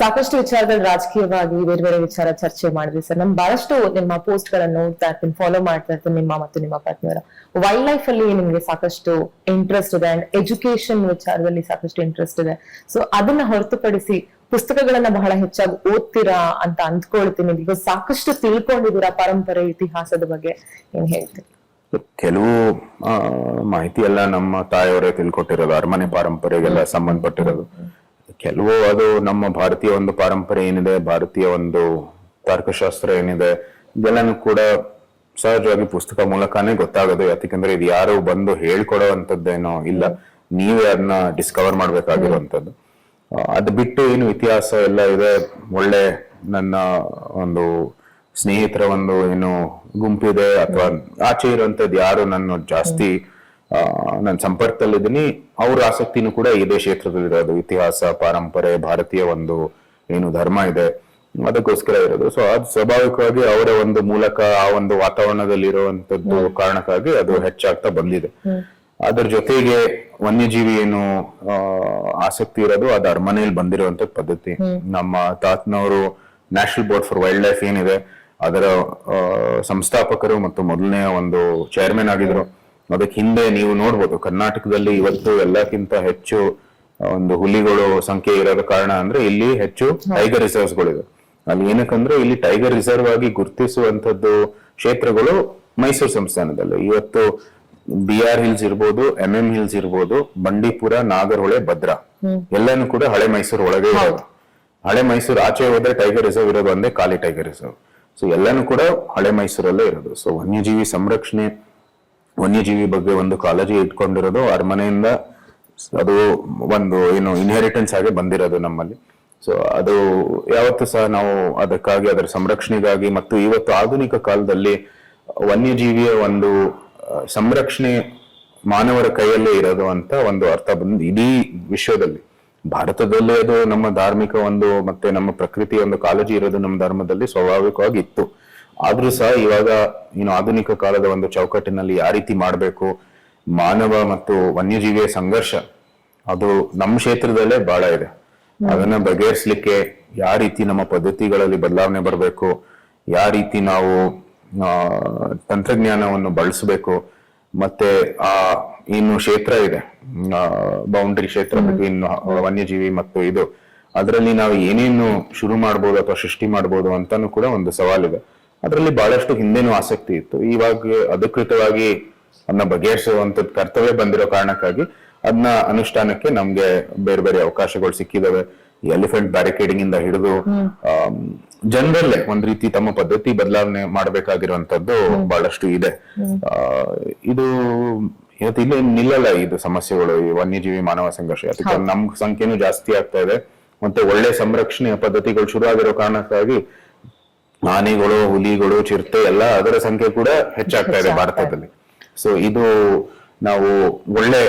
ಸಾಕಷ್ಟು ವಿಚಾರಗಳು ರಾಜಕೀಯವಾಗಿ ಬೇರೆ ಬೇರೆ ವಿಚಾರ ಚರ್ಚೆ ಮಾಡಿದ್ವಿ ಸರ್. ನಮ್ ಬಹಳಷ್ಟು ನಿಮ್ಮ ಪೋಸ್ಟ್ ಗಳನ್ನ ನೋಡ್ತಾ ಇರ್ತೀನಿ, ಫಾಲೋ ಮಾಡ್ತಾ ಇರ್ತೀನಿ ನಿಮ್ಮ ಮತ್ತು ನಿಮ್ಮ ಪತ್ನಿಯವರ. ವೈಲ್ಡ್ ಲೈಫ್ ಅಲ್ಲಿ ನಿಮ್ಗೆ ಸಾಕಷ್ಟು ಇಂಟ್ರೆಸ್ಟ್ ಇದೆ ಅಂಡ್ ಎಜುಕೇಶನ್ ವಿಚಾರದಲ್ಲಿ ಸಾಕಷ್ಟು ಇಂಟ್ರೆಸ್ಟ್ ಇದೆ. ಸೊ ಅದನ್ನ ಹೊರತುಪಡಿಸಿ ಪುಸ್ತಕಗಳನ್ನ ಬಹಳ ಹೆಚ್ಚಾಗಿ ಓದ್ತೀರಾ ಅಂತ ಅಂದ್ಕೊಳ್ತೀನಿ. ಬಿಕಾಸ್ ಸಾಕಷ್ಟು ತಿಳ್ಕೊಂಡಿದ್ದೀರಾ ಪರಂಪರೆ ಇತಿಹಾಸದ ಬಗ್ಗೆ. ಏನ್ ಹೇಳ್ತೀರಿ? ಕೆಲವು ಮಾಹಿತಿ ಎಲ್ಲ ನಮ್ಮ ತಾಯಿಯವರೇ ತಿಳ್ಕೊಟ್ಟಿರೋದು, ಅರಮನೆ ಪಾರಂಪರೆಗೆಲ್ಲ ಸಂಬಂಧಪಟ್ಟಿರೋದು. ಕೆಲವು ಅದು ನಮ್ಮ ಭಾರತೀಯ ಒಂದು ಪಾರಂಪರೆ ಏನಿದೆ, ಭಾರತೀಯ ಒಂದು ತರ್ಕಶಾಸ್ತ್ರ ಏನಿದೆ, ಇದೆಲ್ಲಾನು ಕೂಡ ಸಹಜವಾಗಿ ಪುಸ್ತಕ ಮೂಲಕನೇ ಗೊತ್ತಾಗೋದು. ಯಾಕಂದ್ರೆ ಇದು ಯಾರು ಬಂದು ಹೇಳ್ಕೊಡೋ ಅಂತದ್ದೇನೋ ಇಲ್ಲ, ನೀವೇ ಅದನ್ನ ಡಿಸ್ಕವರ್ ಮಾಡ್ಬೇಕಾಗಿರುವಂತದ್ದು. ಅದು ಬಿಟ್ಟು ಏನು ಇತಿಹಾಸ ಎಲ್ಲ ಇದೆ, ಒಳ್ಳೆ ನನ್ನ ಒಂದು ಸ್ನೇಹಿತರ ಒಂದು ಏನು ಗುಂಪಿದೆ ಅಥವಾ ಆಚೆ ಇರುವಂತದ್ದು ಯಾರು ನನ್ನ ಜಾಸ್ತಿ ನನ್ನ ಸಂಪರ್ಕದಲ್ಲಿದ್ದೀನಿ, ಅವ್ರ ಆಸಕ್ತಿನೂ ಕೂಡ ಇದೇ ಕ್ಷೇತ್ರದಲ್ಲಿರೋದು. ಇತಿಹಾಸ, ಪಾರಂಪರೆ, ಭಾರತೀಯ ಒಂದು ಏನು ಧರ್ಮ ಇದೆ ಅದಕ್ಕೋಸ್ಕರ ಇರೋದು. ಸೊ ಅದು ಸ್ವಾಭಾವಿಕವಾಗಿ ಅವರ ಒಂದು ಮೂಲಕ ಆ ಒಂದು ವಾತಾವರಣದಲ್ಲಿ ಇರುವಂತದ್ದು ಕಾರಣಕ್ಕಾಗಿ ಅದು ಹೆಚ್ಚಾಗ್ತಾ ಬಂದಿದೆ. ಅದ್ರ ಜೊತೆಗೆ ವನ್ಯಜೀವಿ ಏನು ಆಸಕ್ತಿ ಇರೋದು ಅದು ಅರಮನೆಯಲ್ಲಿ ಬಂದಿರುವಂತ ಪದ್ಧತಿ. ನಮ್ಮ ತಾತನವರು national board for wild life ಏನಿದೆ ಅದರ ಸಂಸ್ಥಾಪಕರು ಮತ್ತು ಮೊದಲನೇ ಒಂದು ಚೇರ್ಮನ್ ಆಗಿದ್ರು. ಅದಕ್ಕೆ ಹಿಂದೆ ನೀವು ನೋಡ್ಬೋದು ಕರ್ನಾಟಕದಲ್ಲಿ ಇವತ್ತು ಎಲ್ಲಕ್ಕಿಂತ ಹೆಚ್ಚು ಒಂದು ಹುಲಿಗಳು ಸಂಖ್ಯೆ ಇರೋದ ಕಾರಣ ಅಂದ್ರೆ ಇಲ್ಲಿ ಹೆಚ್ಚು ಟೈಗರ್ ರಿಸರ್ವ್ಸ್ ಗಳಿದೆ. ಅಲ್ಲಿ ಏನಕ್ಕಂದ್ರೆ ಇಲ್ಲಿ ಟೈಗರ್ ರಿಸರ್ವ್ ಆಗಿ ಗುರುತಿಸುವಂತದ್ದು ಕ್ಷೇತ್ರಗಳು ಮೈಸೂರು ಸಂಸ್ಥಾನದಲ್ಲಿ. ಇವತ್ತು BR ಹಿಲ್ಸ್ ಇರ್ಬೋದು, MM ಹಿಲ್ಸ್ ಇರ್ಬೋದು, ಬಂಡೀಪುರ, ನಾಗರಹೊಳೆ, ಭದ್ರಾ ಎಲ್ಲಾನು ಕೂಡ ಹಳೆ ಮೈಸೂರು ಒಳಗೆ ಇರೋದು. ಹಳೆ ಮೈಸೂರು ಆಚೆ ಹೋದ್ರೆ ಟೈಗರ್ ರಿಸರ್ವ್ ಇರೋದು ಒಂದೇ, ಖಾಲಿ ಟೈಗರ್ ರಿಸರ್ವ್. ಸೊ ಎಲ್ಲಾನು ಕೂಡ ಹಳೆ ಮೈಸೂರಲ್ಲೇ ಇರೋದು. ಸೊ ವನ್ಯಜೀವಿ ಸಂರಕ್ಷಣೆ, ವನ್ಯಜೀವಿ ಬಗ್ಗೆ ಒಂದು ಕಾಳಜಿ ಇಟ್ಕೊಂಡಿರೋದು ಅರಮನೆಯಿಂದ ಅದು ಒಂದು ಏನು ಇನ್ಹೆರಿಟೆನ್ಸ್ ಆಗಿ ಬಂದಿರೋದು ನಮ್ಮಲ್ಲಿ. ಸೊ ಅದು ಯಾವತ್ತೂ ಸಹ ನಾವು ಅದಕ್ಕಾಗಿ ಅದರ ಸಂರಕ್ಷಣೆಗಾಗಿ ಮತ್ತು ಇವತ್ತು ಆಧುನಿಕ ಕಾಲದಲ್ಲಿ ವನ್ಯಜೀವಿಯ ಒಂದು ಸಂರಕ್ಷಣೆ ಮಾನವರ ಕೈಯಲ್ಲೇ ಇರೋದು ಅಂತ ಒಂದು ಅರ್ಥ ಬಂದು ಇಡೀ ವಿಶ್ವದಲ್ಲಿ, ಭಾರತದಲ್ಲಿ ಅದು ನಮ್ಮ ಧಾರ್ಮಿಕ ಒಂದು ಮತ್ತೆ ನಮ್ಮ ಪ್ರಕೃತಿಯ ಒಂದು ಕಾಳಜಿ ಇರೋದು ನಮ್ಮ ಧರ್ಮದಲ್ಲಿ ಸ್ವಾಭಾವಿಕವಾಗಿ ಇತ್ತು. ಆದ್ರೂ ಸಹ ಇವಾಗ ಏನು ಆಧುನಿಕ ಕಾಲದ ಒಂದು ಚೌಕಟ್ಟಿನಲ್ಲಿ ಯಾವ ರೀತಿ ಮಾಡಬೇಕು, ಮಾನವ ಮತ್ತು ವನ್ಯಜೀವಿಯ ಸಂಘರ್ಷ ಅದು ನಮ್ಮ ಕ್ಷೇತ್ರದಲ್ಲೇ ಬಹಳ ಇದೆ. ಅದನ್ನ ಬಗೆಹರಿಸಲಿಕ್ಕೆ ಯಾವ ರೀತಿ ನಮ್ಮ ಪದ್ಧತಿಗಳಲ್ಲಿ ಬದಲಾವಣೆ ಬರಬೇಕು, ಯಾವ ರೀತಿ ನಾವು ತಂತ್ರಜ್ಞಾನವನ್ನು ಬಳಸಬೇಕು, ಮತ್ತೆ ಆ ಏನು ಕ್ಷೇತ್ರ ಇದೆ ಬೌಂಡ್ರಿ ಕ್ಷೇತ್ರ ಬಿಟ್ವೀನ್ ವನ್ಯಜೀವಿ ಮತ್ತು ಇದು, ಅದರಲ್ಲಿ ನಾವು ಏನೇನು ಶುರು ಮಾಡ್ಬೋದು ಅಥವಾ ಸೃಷ್ಟಿ ಮಾಡ್ಬೋದು ಅಂತಾನು ಕೂಡ ಒಂದು ಸವಾಲಿದೆ. ಅದರಲ್ಲಿ ಬಹಳಷ್ಟು ಹಿಂದೆನೂ ಆಸಕ್ತಿ ಇತ್ತು. ಇವಾಗ ಅಧಿಕೃತವಾಗಿ ಅದನ್ನ ಬಗೆಹರಿಸುವಂತದ್ದು ಕರ್ತವ್ಯ ಬಂದಿರೋ ಕಾರಣಕ್ಕಾಗಿ ಅದನ್ನ ಅನುಷ್ಠಾನಕ್ಕೆ ನಮ್ಗೆ ಬೇರೆ ಬೇರೆ ಅವಕಾಶಗಳು ಸಿಕ್ಕಿದಾವೆ. ಎಲಿಫೆಂಟ್ ಬ್ಯಾರಿಕೇಡಿಂಗ್ ಇಂದ ಹಿಡಿದು ಜನರಲ್ಲೇ ಒಂದ್ ರೀತಿ ತಮ್ಮ ಪದ್ಧತಿ ಬದಲಾವಣೆ ಮಾಡಬೇಕಾಗಿರುವಂತದ್ದು ಬಹಳಷ್ಟು ಇದೆ. ಇದು ಇವತ್ತು ಇಲ್ಲಿ ನಿಲ್ಲಲ್ಲ ಇದು ಸಮಸ್ಯೆಗಳು, ಈ ವನ್ಯಜೀವಿ ಮಾನವ ಸಂಘರ್ಷ. ಅದಕ್ಕೆ ನಮ್ ಸಂಖ್ಯೆನೂ ಜಾಸ್ತಿ ಆಗ್ತಾ ಇದೆ. ಮತ್ತೆ ಒಳ್ಳೆ ಸಂರಕ್ಷಣೆಯ ಪದ್ಧತಿಗಳು ಶುರು ಆಗಿರೋ ಕಾರಣಕ್ಕಾಗಿ ಆನೆಗಳು, ಹುಲಿಗಳು, ಚಿರತೆ ಎಲ್ಲ ಅದರ ಸಂಖ್ಯೆ ಕೂಡ ಹೆಚ್ಚಾಗ್ತಾ ಇದೆ ಭಾರತದಲ್ಲಿ. ಸೊ ಇದು ನಾವು ಒಳ್ಳೆ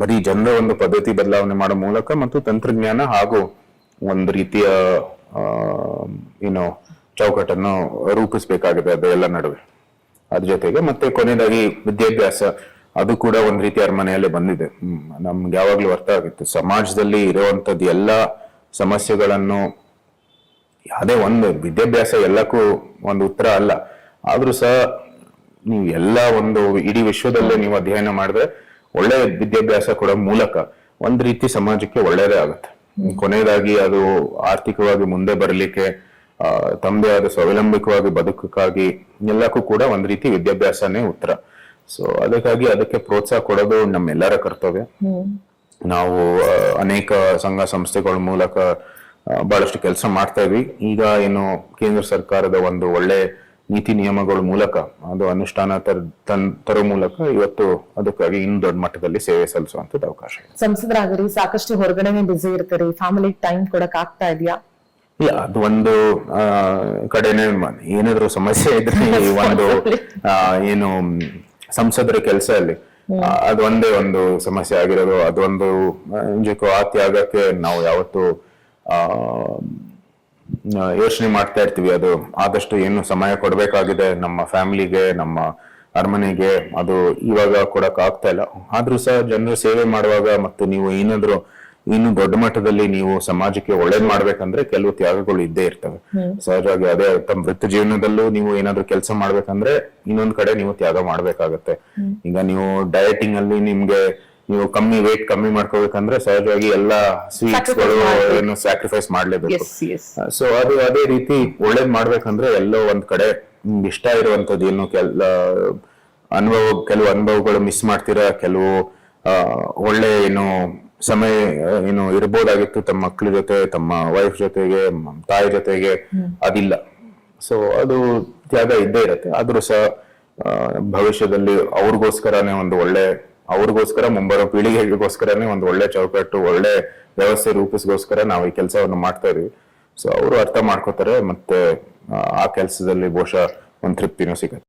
ಬರೀ ಜನರ ಒಂದು ಪದ್ಧತಿ ಬದಲಾವಣೆ ಮಾಡೋ ಮೂಲಕ ಮತ್ತು ತಂತ್ರಜ್ಞಾನ ಹಾಗೂ ಒಂದು ರೀತಿಯ ಏನು ಚೌಕಟ್ಟನ್ನು ರೂಪಿಸ್ಬೇಕಾಗಿದೆ ಅದೆಲ್ಲ ನಡುವೆ. ಅದ್ರ ಜೊತೆಗೆ ಮತ್ತೆ ಕೊನೆಯದಾಗಿ ವಿದ್ಯಾಭ್ಯಾಸ, ಅದು ಕೂಡ ಒಂದ್ ರೀತಿ ಅರಮನೆಯಲ್ಲೇ ಬಂದಿದೆ. ನಮ್ಗೆ ಯಾವಾಗ್ಲೂ ಅರ್ಥ ಆಗಿತ್ತು ಸಮಾಜದಲ್ಲಿ ಇರುವಂತದ್ದು ಎಲ್ಲಾ ಸಮಸ್ಯೆಗಳನ್ನು, ಅದೇ ಒಂದು ವಿದ್ಯಾಭ್ಯಾಸ ಎಲ್ಲಕ್ಕೂ ಒಂದು ಉತ್ತರ ಅಲ್ಲ, ಆದ್ರೂ ಸಹ ನೀವು ಎಲ್ಲ ಒಂದು ಇಡೀ ವಿಶ್ವದಲ್ಲೇ ನೀವು ಅಧ್ಯಯನ ಮಾಡಿದ್ರೆ ಒಳ್ಳೆ ವಿದ್ಯಾಭ್ಯಾಸ ಕೊಡೋ ಮೂಲಕ ಒಂದ್ ರೀತಿ ಸಮಾಜಕ್ಕೆ ಒಳ್ಳೇದೇ ಆಗುತ್ತೆ. ಕೊನೆಯದಾಗಿ ಅದು ಆರ್ಥಿಕವಾಗಿ ಮುಂದೆ ಬರಲಿಕ್ಕೆ, ತಮ್ಮದೇ ಆದ ಸ್ವಾವಲಂಬಿಕವಾಗಿ ಬದುಕಕ್ಕಾಗಿ ಎಲ್ಲಕ್ಕೂ ಕೂಡ ಒಂದ್ ರೀತಿ ವಿದ್ಯಾಭ್ಯಾಸನೇ ಉತ್ತರ. ಸೊ ಅದಕ್ಕಾಗಿ ಅದಕ್ಕೆ ಪ್ರೋತ್ಸಾಹ ಕೊಡೋದು ನಮ್ಮೆಲ್ಲರ ಕರ್ತವ್ಯ. ನಾವು ಅನೇಕ ಸಂಘ ಸಂಸ್ಥೆಗಳ ಮೂಲಕ ಬಹಳಷ್ಟು ಕೆಲಸ ಮಾಡ್ತಾ ಇದ್ವಿ. ಈಗ ಏನು ಕೇಂದ್ರ ಸರ್ಕಾರದ ಒಂದು ಒಳ್ಳೆ ನೀತಿ ನಿಯಮಗಳ ಮೂಲಕ ಅದು ಅನುಷ್ಠಾನ ತರೋ ಮೂಲಕ ಇವತ್ತು ಅದಕ್ಕಾಗಿ ಇನ್ನು ದೊಡ್ಡ ಮಟ್ಟದಲ್ಲಿ ಸೇವೆ ಸಲ್ಲಿಸುವಂತದ್ದು ಅವಕಾಶ ಇದೆ. ಸಂಸದರಾಗಿರಿ, ಸಾಕಷ್ಟು ಹೊರಗಡೆನೆ ಬಿಸಿ ಇರ್ತೀರಿ, ಫ್ಯಾಮಿಲಿ ಟೈಮ್ ಕೊಡಕ್ ಆಗ್ತಾ ಇದೆಯಾ? ಇಲ್ಲ, ಅದು ಒಂದು ಕಡೆನೆ ಏನಾದ್ರು ಸಮಸ್ಯೆ ಇದ್ರೆ ಒಂದು ಏನು ಸಂಸದರ ಕೆಲಸ ಅಲ್ಲಿ ಅದು ಒಂದೇ ಒಂದು ಸಮಸ್ಯೆ ಆಗಿರೋದು. ಅದೊಂದು ನಿಜಕ್ಕೂ ಆ ತ್ಯಾಗಕ್ಕೆ ನಾವು ಯಾವತ್ತು ಯೋಚನೆ ಮಾಡ್ತಾ ಇರ್ತೀವಿ. ಅದು ಆದಷ್ಟು ಏನು ಸಮಯ ಕೊಡ್ಬೇಕಾಗಿದೆ ನಮ್ಮ ಫ್ಯಾಮಿಲಿಗೆ, ನಮ್ಮ ಅರಮನೆಗೆ, ಅದು ಇವಾಗ ಕೊಡಕ್ ಆಗ್ತಾ ಇಲ್ಲ. ಆದ್ರೂ ಸಹ ಜನರ ಸೇವೆ ಮಾಡುವಾಗ ಮತ್ತು ನೀವು ಏನಾದ್ರು ಇನ್ನು ದೊಡ್ಡ ಮಟ್ಟದಲ್ಲಿ ನೀವು ಸಮಾಜಕ್ಕೆ ಒಳ್ಳೇದ್ ಮಾಡ್ಬೇಕಂದ್ರೆ ಕೆಲವು ತ್ಯಾಗಗಳು ಇದ್ದೇ ಇರ್ತವೆ. ಸಹಜವಾಗಿ ಅದೇ ತಮ್ಮ ವೃತ್ತಿ ಜೀವನದಲ್ಲೂ ನೀವು ಏನಾದ್ರು ಕೆಲಸ ಮಾಡ್ಬೇಕಂದ್ರೆ ಇನ್ನೊಂದ್ ಕಡೆ ನೀವು ತ್ಯಾಗ ಮಾಡ್ಬೇಕಾಗತ್ತೆ. ಈಗ ನೀವು ಡಯಟಿಂಗ್ ಅಲ್ಲಿ ನಿಮ್ಗೆ ನೀವು ವೇಟ್ ಕಮ್ಮಿ ಮಾಡ್ಕೋಬೇಕಂದ್ರೆ ಸಹಜವಾಗಿ ಎಲ್ಲಾ ಸ್ವೀಟ್ಸ್ ಗಳು ಏನು ಸ್ಯಾಕ್ರಿಫೈಸ್ ಮಾಡ್ಲೇಬೇಕು. ಸೊ ಅದು ಅದೇ ರೀತಿ ಒಳ್ಳೇದ್ ಮಾಡ್ಬೇಕಂದ್ರೆ ಎಲ್ಲೋ ಒಂದ್ ಕಡೆ ನಿಮ್ಗೆ ಇಷ್ಟ ಇರುವಂತದ್ದು ಏನು ಕೆಲವು ಅನುಭವಗಳು ಮಿಸ್ ಮಾಡ್ತೀರಾ, ಕೆಲವು ಒಳ್ಳೆ ಏನು ಸಮಯ ಏನು ಇರ್ಬೋದಾಗಿತ್ತು ತಮ್ಮ ಮಕ್ಳ ಜೊತೆ, ತಮ್ಮ ವೈಫ್ ಜೊತೆಗೆ, ತಾಯಿ ಜೊತೆಗೆ, ಅದಿಲ್ಲ. ಸೊ ಅದು ತ್ಯಾಗ ಇದ್ದೇ ಇರುತ್ತೆ. ಆದ್ರೂ ಸಹ ಭವಿಷ್ಯದಲ್ಲಿ ಅವ್ರಿಗೋಸ್ಕರ ಮುಂಬರೋ ಪೀಳಿಗೆಗೋಸ್ಕರನೇ ಒಂದು ಒಳ್ಳೆ ಚೌಕಟ್ಟು, ಒಳ್ಳೆ ವ್ಯವಸ್ಥೆ ರೂಪಿಸ್ಗೋಸ್ಕರ ನಾವು ಈ ಕೆಲಸವನ್ನು ಮಾಡ್ತಾ ಇದೀವಿ. ಸೊ ಅವರು ಅರ್ಥ ಮಾಡ್ಕೋತಾರೆ, ಮತ್ತೆ ಆ ಕೆಲಸದಲ್ಲಿ ಬಹುಶಃ ಒಂದು ತೃಪ್ತಿನೂ ಸಿಗುತ್ತೆ.